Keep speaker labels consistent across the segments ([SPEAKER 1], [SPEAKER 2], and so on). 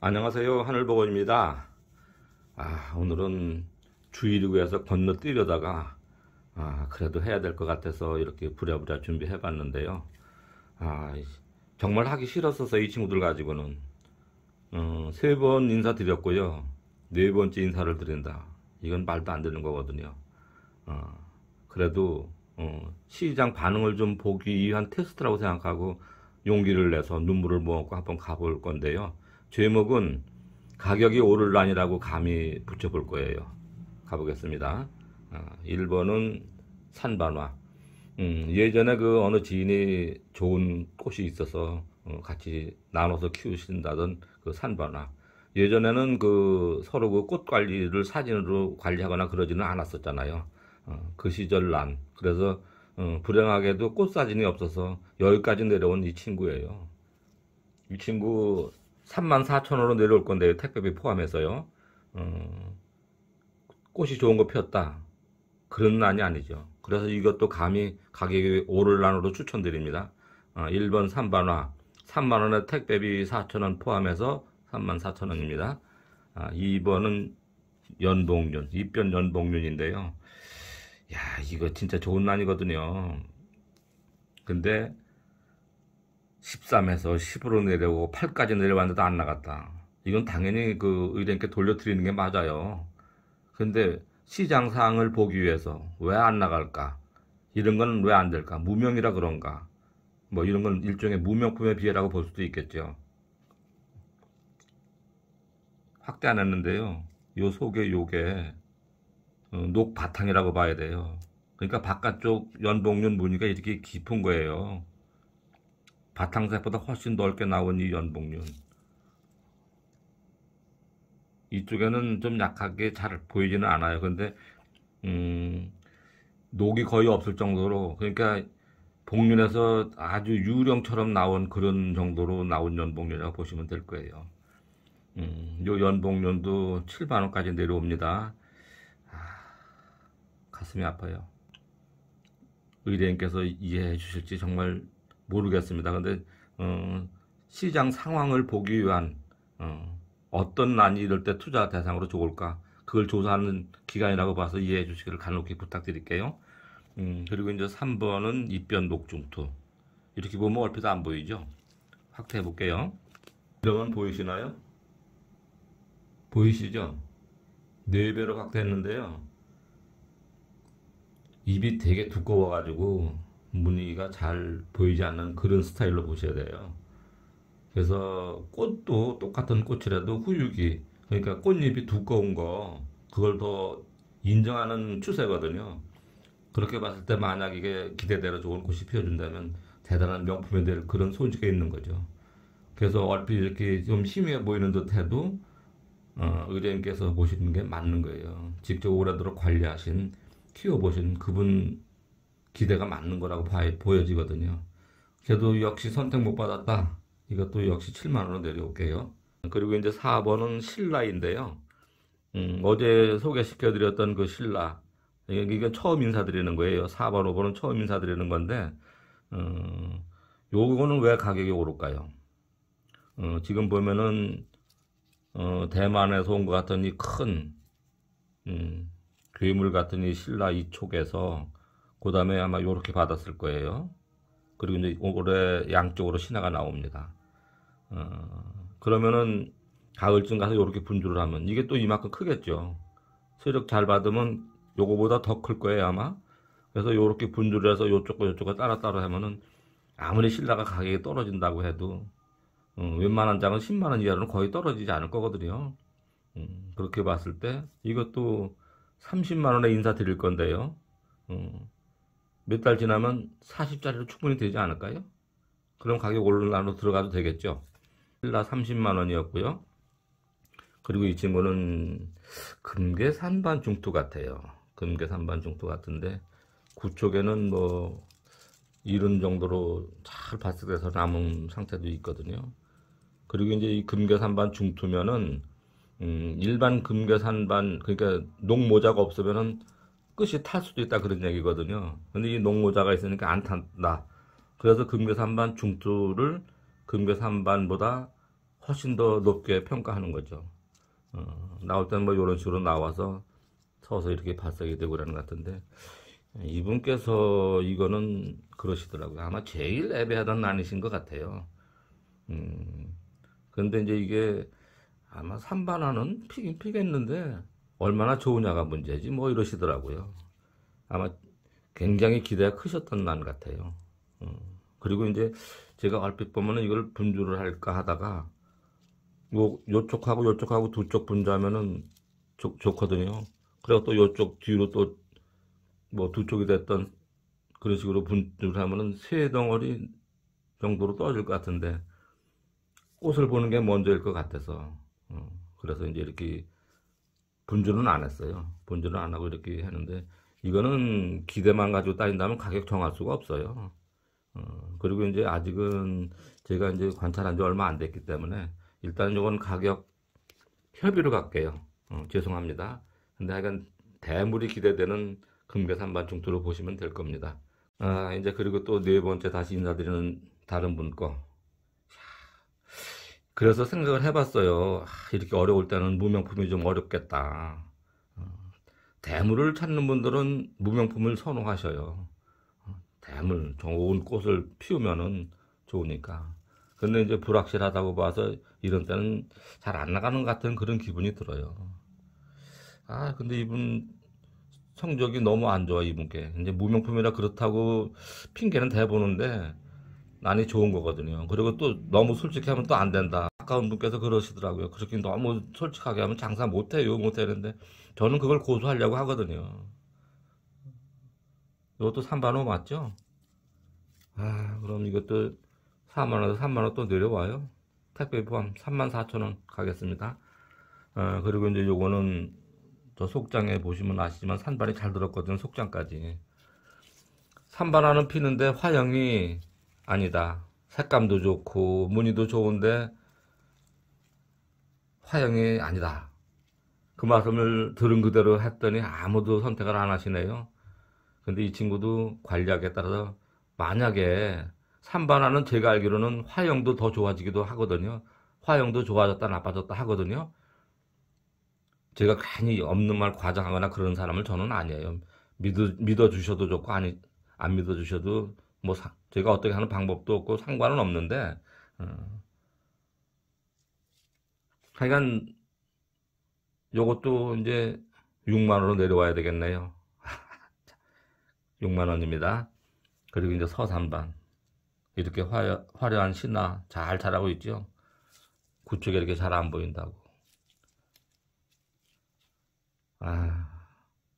[SPEAKER 1] 안녕하세요. 하늘보건입니다. 오늘은 주일이고해서 건너뛰려다가 그래도 해야 될 것 같아서 이렇게 부랴부랴 준비해 봤는데요. 정말 하기 싫었어서 이 친구들 가지고는 3번 인사드렸고요. 4번째 인사를 드린다. 이건 말도 안 되는 거거든요. 그래도 시장 반응을 좀 보기 위한 테스트라고 생각하고 용기를 내서 눈물을 모았고 한번 가볼 건데요. 제목은 가격이 오를라니라고 감히 붙여볼 거예요. 가보겠습니다. 1번은 산반화. 예전에 그 어느 지인이 좋은 꽃이 있어서 같이 나눠서 키우신다던 그 산반화. 예전에는 그 서로 그 꽃 관리를 사진으로 관리하거나 그러지는 않았었잖아요. 그 시절 난. 그래서 불행하게도 꽃 사진이 없어서 여기까지 내려온 이 친구예요. 이 친구 34,000원으로 내려올 건데요. 택배비 포함해서요. 꽃이 좋은 거 피었다. 그런 난이 아니죠. 그래서 이것도 감히 가격이 오를란으로 추천드립니다. 1번 산반화 3만원에 택배비 4,000원 포함해서 34,000원입니다. 2번은 연봉륜, 입변 연봉륜인데요. 이거 진짜 좋은 난이거든요. 근데 13에서 10으로 내려오고 8까지 내려왔는데도 안 나갔다. 이건 당연히 그 의뢰인께 돌려드리는 게 맞아요. 근데 시장 상황을 보기 위해서 왜 안 나갈까? 이런 건 왜 안 될까? 무명이라 그런가? 뭐 이런 건 일종의 무명품의 비애라고 볼 수도 있겠죠. 확대 안 했는데요. 요 속에 요게 녹바탕이라고 봐야 돼요. 그러니까 바깥쪽 연봉륜 무늬가 이렇게 깊은 거예요. 바탕색보다 훨씬 넓게 나온 이 연봉륜. 이쪽에는 좀 약하게 잘 보이지는 않아요. 근데 녹이 거의 없을 정도로, 그러니까 복륜에서 아주 유령처럼 나온 그런 정도로 나온 연봉륜이라고 보시면 될 거예요. 요 연봉륜도 7만원까지 내려옵니다. 가슴이 아파요. 의뢰인께서 이해해 주실지 정말 모르겠습니다. 근데 시장 상황을 보기 위한 어떤 난이 이럴 때 투자 대상으로 좋을까? 그걸 조사하는 기간이라고 봐서 이해해 주시기를 간곡히 부탁드릴게요. 그리고 이제 3번은 입변 녹중투. 이렇게 보면 얼핏 안 보이죠? 확대해 볼게요. 이러면 보이시나요? 보이시죠? 4배로 확대했는데요. 입이 되게 두꺼워가지고 무늬가 잘 보이지 않는 그런 스타일로 보셔야 돼요. 그래서 꽃도 똑같은 꽃이라도 후육이, 그러니까 꽃잎이 두꺼운 거, 그걸 더 인정하는 추세거든요. 그렇게 봤을 때 만약 이게 기대대로 좋은 꽃이 피어준다면 대단한 명품이 될 그런 소지가 있는 거죠. 그래서 얼핏 이렇게 좀 희미해 보이는 듯 해도 의뢰인께서 보시는 게 맞는 거예요. 직접 오래도록 관리하신, 키워보신 그분 기대가 맞는 거라고 보여지거든요. 그래도 역시 선택 못 받았다. 이것도 역시 7만원으로 내려올게요. 그리고 이제 4번은 신라인데요. 어제 소개시켜드렸던 그 신라. 이건 처음 인사드리는 거예요. 4번, 5번은 처음 인사드리는 건데, 요거는 왜 가격이 오를까요? 지금 보면은, 대만에서 온 것 같은 이 큰, 괴물 같은 이 신라 이촉에서, 그 다음에 아마 요렇게 받았을 거예요. 그리고 이제 올해 양쪽으로 신화가 나옵니다. 그러면은 가을쯤 가서 요렇게 분주를 하면 이게 또 이만큼 크겠죠. 세력 잘 받으면 요거보다 더 클 거예요 아마. 그래서 요렇게 분주를 해서 요쪽과 요쪽과 따라 하면은 아무리 신라가 가격이 떨어진다고 해도 웬만한 장은 10만원 이하로는 거의 떨어지지 않을 거거든요. 그렇게 봤을 때 이것도 30만원에 인사 드릴 건데요. 몇 달 지나면 40짜리로 충분히 되지 않을까요? 그럼 가격 올라로 들어가도 되겠죠. 신라 30만원이었고요. 그리고 이 친구는 금계 산반 중투 같아요. 금계 산반 중투 같은데 구촉에는 뭐 이런 정도로 잘 발색돼서 남은 상태도 있거든요. 그리고 이제 이 금계 산반 중투면은 일반 금계 산반, 그러니까 녹모자가 없으면은 끝이 탈 수도 있다 그런 얘기거든요. 근데 이 녹모자가 있으니까 안 탄다. 그래서 금계 산반 중투를 금계 산반보다 훨씬 더 높게 평가하는 거죠. 나올 때는 뭐 이런 식으로 나와서 서서 이렇게 발색이 되고 그러는 것 같은데, 이분께서 이거는 그러시더라고요. 아마 제일 애매하던 난이신 것 같아요. 음, 근데 이제 이게 아마 3반화는 피긴 피겠는데, 얼마나 좋으냐가 문제지, 뭐 이러시더라고요. 아마 굉장히 기대가 크셨던 난 같아요. 그리고 이제 제가 얼핏 보면은 이걸 분주를 할까 하다가, 뭐 요쪽하고 요쪽하고 두 쪽 분주하면은 좋거든요. 그리고 또 요쪽 뒤로 또 뭐 두 쪽이 됐던 그런 식으로 분주를 하면은 세 덩어리 정도로 떨어질 것 같은데, 꽃을 보는 게 먼저일 것 같아서, 그래서 이제 이렇게 분주는 안 했어요. 분주는 안 하고 이렇게 했는데, 이거는 기대만 가지고 따진다면 가격 정할 수가 없어요. 그리고 이제 아직은 제가 이제 관찰한 지 얼마 안 됐기 때문에 일단 요건 가격 협의로 갈게요. 죄송합니다. 근데 하여간 대물이 기대되는 금괴3반 중투로 보시면 될 겁니다. 이제 그리고 또 네 번째 다시 인사드리는 다른 분 거. 그래서 생각을 해봤어요. 이렇게 어려울 때는 무명품이 좀 어렵겠다. 대물을 찾는 분들은 무명품을 선호하셔요. 대물, 좋은 꽃을 피우면은 좋으니까. 근데 이제 불확실하다고 봐서 이런 때는 잘 안 나가는 것 같은 그런 기분이 들어요. 근데 이분 성적이 너무 안 좋아, 이분께. 이제 무명품이라 그렇다고 핑계는 대보는데 난이 좋은 거거든요. 그리고 또 너무 솔직히 하면 또 안 된다. 아까운 분께서 그러시더라고요. 그렇게 너무 솔직하게 하면 장사 못해요, 못하는데 저는 그걸 고수하려고 하거든요. 이것도 3반호 맞죠? 그럼 이것도 4만원에서 3만원 또 내려와요. 택배 포함 34,000원 가겠습니다. 그리고 이제 요거는 저 속장에 보시면 아시지만 산발이 잘 들었거든요. 속장까지. 산발하는 피는데 화형이 아니다. 색감도 좋고 무늬도 좋은데 화형이 아니다. 그 말씀을 들은 그대로 했더니 아무도 선택을 안 하시네요. 근데 이 친구도 관리하기에 따라서 만약에 3반화는 제가 알기로는 화형도 더 좋아지기도 하거든요. 화형도 좋아졌다 나빠졌다 하거든요. 제가 괜히 없는 말 과장하거나 그런 사람을 저는 아니에요. 믿어주셔도 좋고 안 믿어주셔도 뭐 제가 어떻게 하는 방법도 없고 상관은 없는데, 하여간 요것도 이제 6만원으로 내려와야 되겠네요. 6만원입니다. 그리고 이제 서산반 이렇게 화려한 신화 잘 자라고 있죠. 구축에 이렇게 잘 안 보인다고.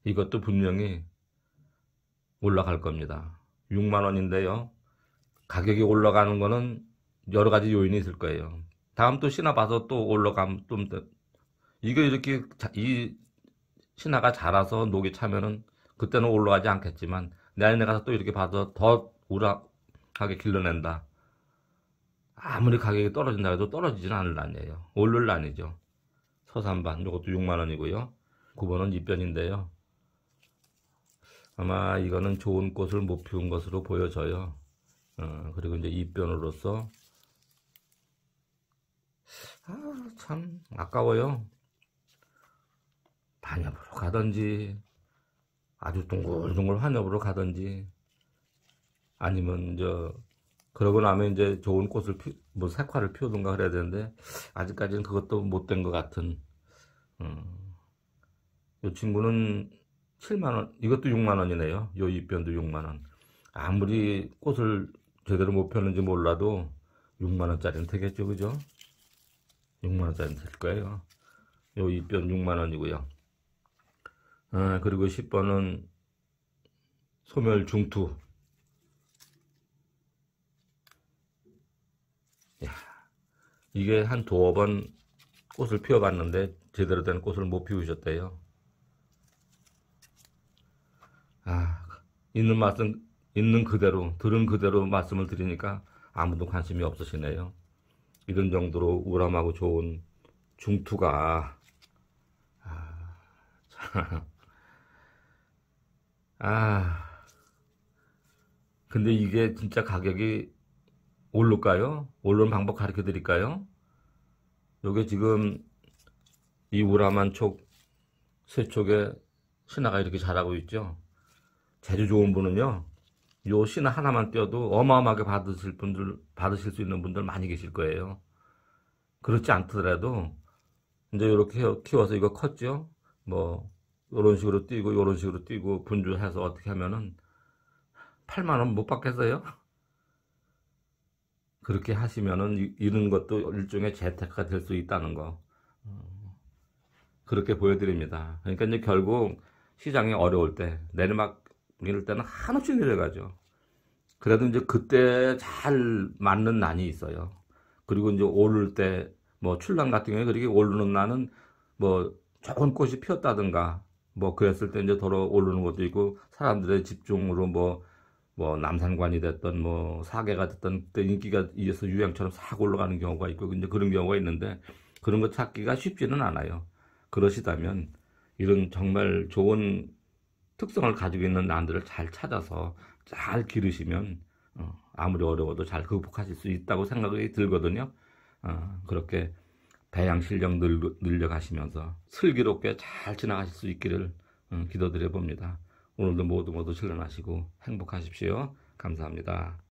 [SPEAKER 1] 이것도 분명히 올라갈 겁니다. 6만원인데요. 가격이 올라가는 거는 여러 가지 요인이 있을 거예요. 다음 또 신화 봐서 또 올라가면 좀 더, 이거 이렇게 이 신화가 자라서 녹이 차면은 그때는 올라가지 않겠지만 내년에 가서 또 이렇게 봐서 더 우락하게 길러낸다. 아무리 가격이 떨어진다 해도 떨어지지는 않을 난이에요. 오를 난이죠. 서산반 이것도 6만원이고요. 9번은 입변인데요. 아마 이거는 좋은 꽃을 못 피운 것으로 보여져요. 그리고 이제 입변으로서 참 아까워요. 반엽으로 가든지 아주 둥글둥글 환엽으로 가든지 아니면 그러고 나면 이제 좋은 꽃을 뭐 색화를 피우든가 그래야 되는데 아직까지는 그것도 못 된 것 같은. 이 친구는 7만원, 이것도 6만원이네요. 요 입변도 6만원. 아무리 꽃을 제대로 못 폈는지 몰라도 6만원짜리는 되겠죠, 그죠? 6만원짜리는 될 거예요. 요 입변 6만원이고요. 그리고 10번은 소멸 중투. 이게 한 두어 번 꽃을 피워봤는데 제대로 된 꽃을 못 피우셨대요. 있는 말씀 있는 그대로 들은 그대로 말씀을 드리니까 아무도 관심이 없으시네요. 이런 정도로 우람하고 좋은 중투가 근데 이게 진짜 가격이 오를까요? 오르는 방법 가르쳐 드릴까요? 요게 지금 이 우라만촉 세 촉에 신화가 이렇게 자라고 있죠. 재주 좋은 분은요, 요 신화 하나만 띄어도 어마어마하게 받으실 수 있는 분들 많이 계실 거예요. 그렇지 않더라도 이제 이렇게 키워서 이거 컸죠. 뭐 요런 식으로 띄고 요런 식으로 띄고 분주해서 어떻게 하면은 8만 원 못 받겠어요? 그렇게 하시면은 이런 것도 일종의 재테크가 될 수 있다는 거, 그렇게 보여드립니다. 그러니까 이제 결국 시장이 어려울 때, 내리막 이럴 때는 한없이 내려가죠. 그래도 이제 그때 잘 맞는 난이 있어요. 그리고 이제 오를 때, 뭐 출란 같은 경우에 그렇게 오르는 난은 뭐 좋은 꽃이 피었다든가 뭐 그랬을 때 이제 더러 오르는 것도 있고, 사람들의 집중으로 뭐 남산관이 됐던 뭐 사계가 됐던 그때 인기가 이어서 유행처럼 싹 올라가는 경우가 있고 이제 그런 경우가 있는데, 그런 거 찾기가 쉽지는 않아요. 그러시다면 이런 정말 좋은 특성을 가지고 있는 난들을 잘 찾아서 잘 기르시면 아무리 어려워도 잘 극복하실 수 있다고 생각이 들거든요. 그렇게 배양 실력 늘려가시면서 슬기롭게 잘 지나가실 수 있기를 기도드려 봅니다. 오늘도 모두 실현하시고 행복하십시오. 감사합니다.